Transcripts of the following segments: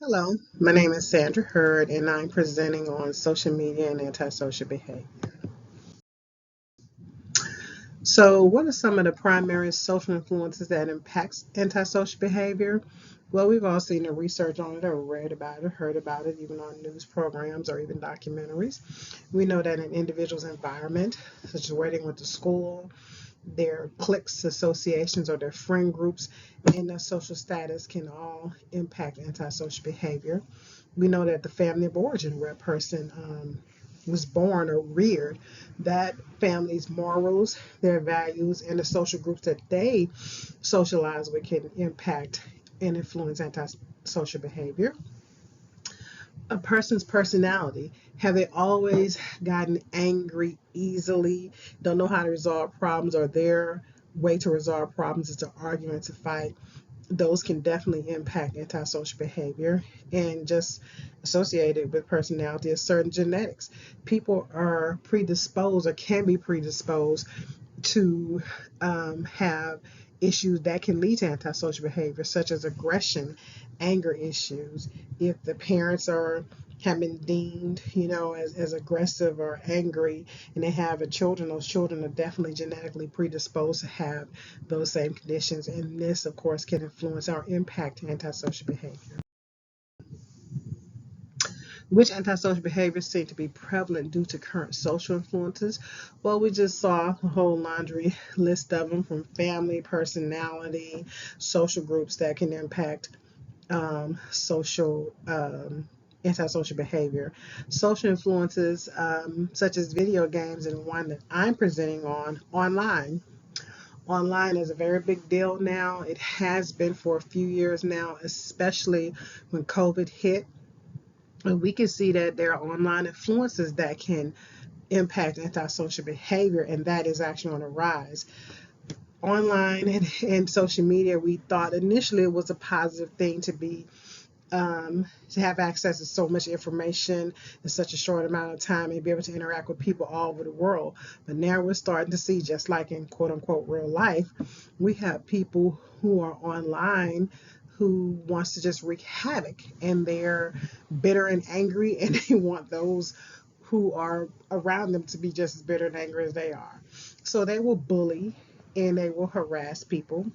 Hello, my name is Sandra Hurd, and I'm presenting on social media and antisocial behavior. So, what are some of the primary social influences that impacts antisocial behavior? Well, we've all seen the research on it, or read about it, heard about it, even on news programs or even documentaries. We know that an individual's environment, such as working with the school, their cliques, associations, or their friend groups, and their social status can all impact antisocial behavior. We know that the family of origin where a person was born or reared, that family's morals, their values, and the social groups that they socialize with can impact and influence antisocial behavior. A person's personality. Have they always gotten angry easily, don't know how to resolve problems, or their way to resolve problems is to argue and to fight? Those can definitely impact antisocial behavior. And just associated with personality is certain genetics. People are predisposed or can be predisposed to have issues that can lead to antisocial behavior, such as aggression, anger issues. If the parents are have been deemed, as aggressive or angry, and they have a children, those children are definitely genetically predisposed to have those same conditions. And this, of course, can influence or impact antisocial behavior. Which antisocial behaviors seem to be prevalent due to current social influences? Well, we just saw a whole laundry list of them, from family, personality, social groups that can impact social antisocial behavior. Social influences such as video games, and one that I'm presenting on online. Online is a very big deal now. It has been for a few years now, especially when COVID hit. And we can see that there are online influences that can impact antisocial behavior, and that is actually on the rise. Online and social media, we thought initially it was a positive thing to have access to so much information in such a short amount of time and be able to interact with people all over the world. But now we're starting to see, just like in quote unquote real life, we have people who are online who wants to just wreak havoc, and they're bitter and angry, and they want those who are around them to be just as bitter and angry as they are. So they will bully and they will harass people,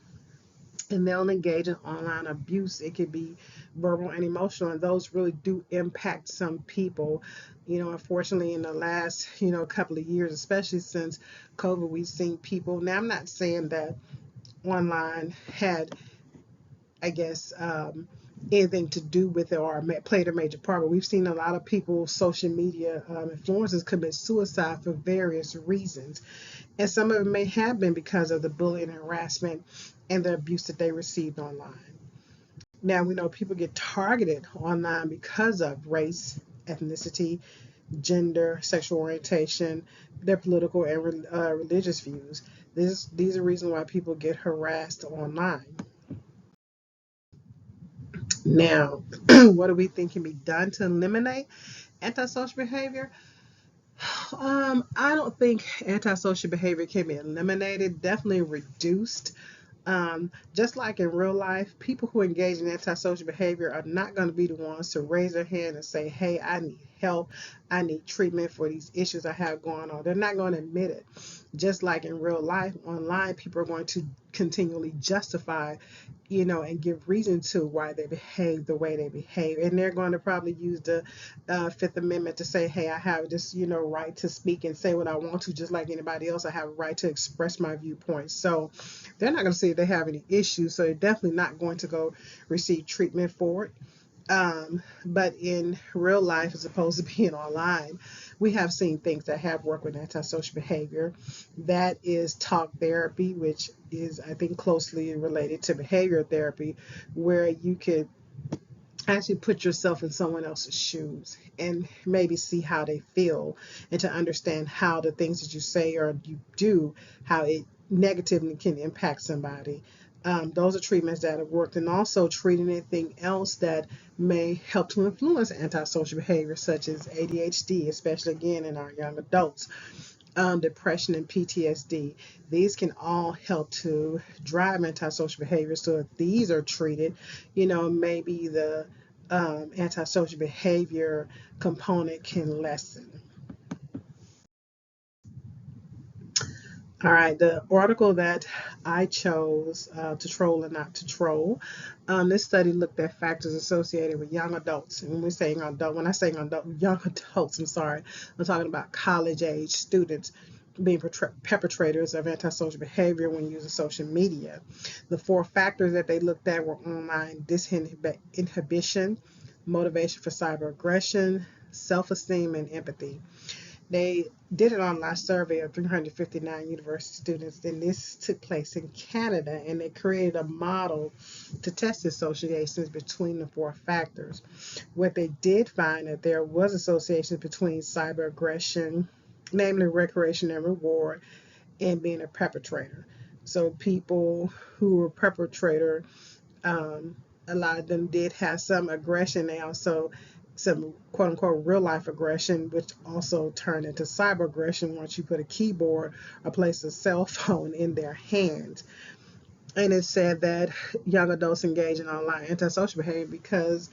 and they'll engage in online abuse. It could be verbal and emotional, and those really do impact some people. Unfortunately, in the last couple of years, especially since COVID, we've seen people. Now, I'm not saying that online had, I guess, anything to do with it or played a major part, but we've seen a lot of people, social media influencers, commit suicide for various reasons. And some of it may have been because of the bullying and harassment and the abuse that they received online. Now, we know people get targeted online because of race, ethnicity, gender, sexual orientation, their political and religious views. These are reasons why people get harassed online. Now, what do we think can be done to eliminate antisocial behavior? I don't think antisocial behavior can be eliminated, definitely reduced. Just like in real life, people who engage in antisocial behavior are not going to be the ones to raise their hand and say, hey, I need help. I need treatment for these issues I have going on. They're not going to admit it. Just like in real life, online, people are going to continually justify, and give reason to why they behave the way they behave. And they're going to probably use the Fifth Amendment to say, hey, I have this, right to speak and say what I want to, just like anybody else. I have a right to express my viewpoints. So they're not going to say they have any issues. So they're definitely not going to go receive treatment for it. But in real life, as opposed to being online, we have seen things that have worked with antisocial behavior. That is talk therapy, which is, I think, closely related to behavioral therapy, where you could actually put yourself in someone else's shoes and maybe see how they feel, and to understand how the things that you say or you do, how it negatively can impact somebody. Those are treatments that have worked, and also treating anything else that may help to influence antisocial behavior, such as ADHD, especially again in our young adults, depression, and PTSD. These can all help to drive antisocial behavior. So if these are treated, maybe the antisocial behavior component can lessen. All right, the article that I chose to troll and not to troll. This study looked at factors associated with young adults. And when we're saying adult, when I say adult, young adults, I'm sorry, I'm talking about college age students being perpetrators of antisocial behavior when using social media. The four factors that they looked at were online disinhibition, motivation for cyber aggression, self esteem, and empathy. They did an online survey of 359 university students, and this took place in Canada, and they created a model to test the associations between the four factors. What they did find that there was associations between cyber aggression, namely recreation and reward, and being a perpetrator. So people who were perpetrator, um, a lot of them did have some aggression. They also some quote unquote real life aggression, which also turned into cyber aggression once you put a keyboard or place a cell phone in their hands. And it said that young adults engage in online antisocial behavior because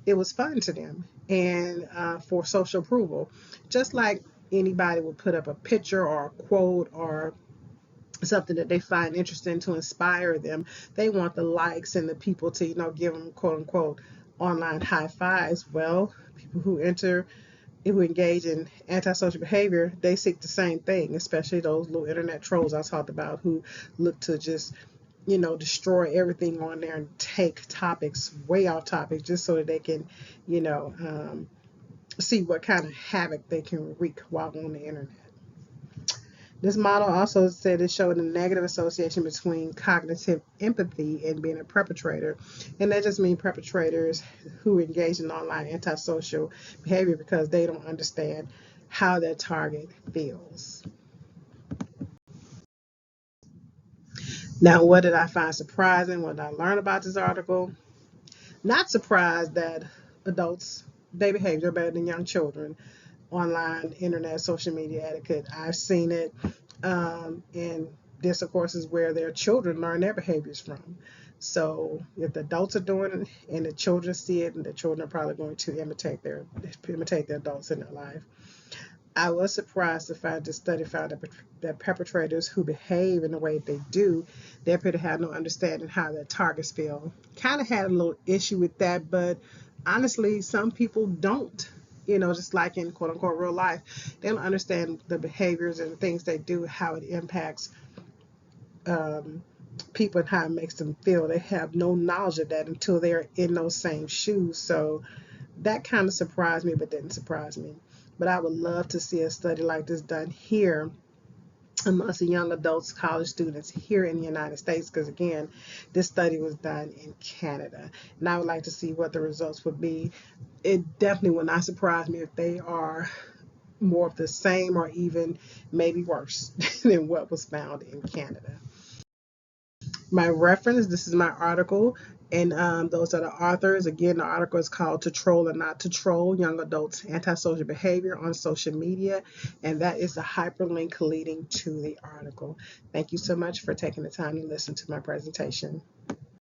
it was fun to them and for social approval. Just like anybody would put up a picture or a quote or something that they find interesting to inspire them. They want the likes and the people to, give them quote unquote online high fives. Well, people who engage in antisocial behavior, they seek the same thing, especially those little internet trolls I talked about who look to just, destroy everything on there and take topics way off topic just so that they can, you know, um, see what kind of havoc they can wreak while on the internet. This model also said it showed a negative association between cognitive empathy and being a perpetrator. And that just means perpetrators who engage in online antisocial behavior because they don't understand how their target feels. Now, what did I find surprising? What did I learn about this article? Not surprised that adults, they behave better than young children. Online, internet, social media etiquette. I've seen it. And this, of course, is where their children learn their behaviors from. So if the adults are doing it and the children see it, and the children are probably going to imitate the adults in their life. I was surprised to find this study found that perpetrators who behave in the way they do, they appear to have no understanding how their targets feel. Kind of had a little issue with that, but honestly, some people don't. Just like in quote unquote real life, they don't understand the behaviors and things they do, how it impacts um, people and how it makes them feel. They have no knowledge of that until they're in those same shoes. So that kind of surprised me, but didn't surprise me. But I would love to see a study like this done here amongst the young adults, college students here in the United States, because again, this study was done in Canada. And I would like to see what the results would be. It definitely would not surprise me if they are more of the same or even maybe worse than what was found in Canada. My reference, this is my article, and those are the authors. Again, the article is called To Troll and Not to Troll, Young Adults Antisocial Behavior on Social Media, and that is the hyperlink leading to the article. Thank you so much for taking the time to listen to my presentation.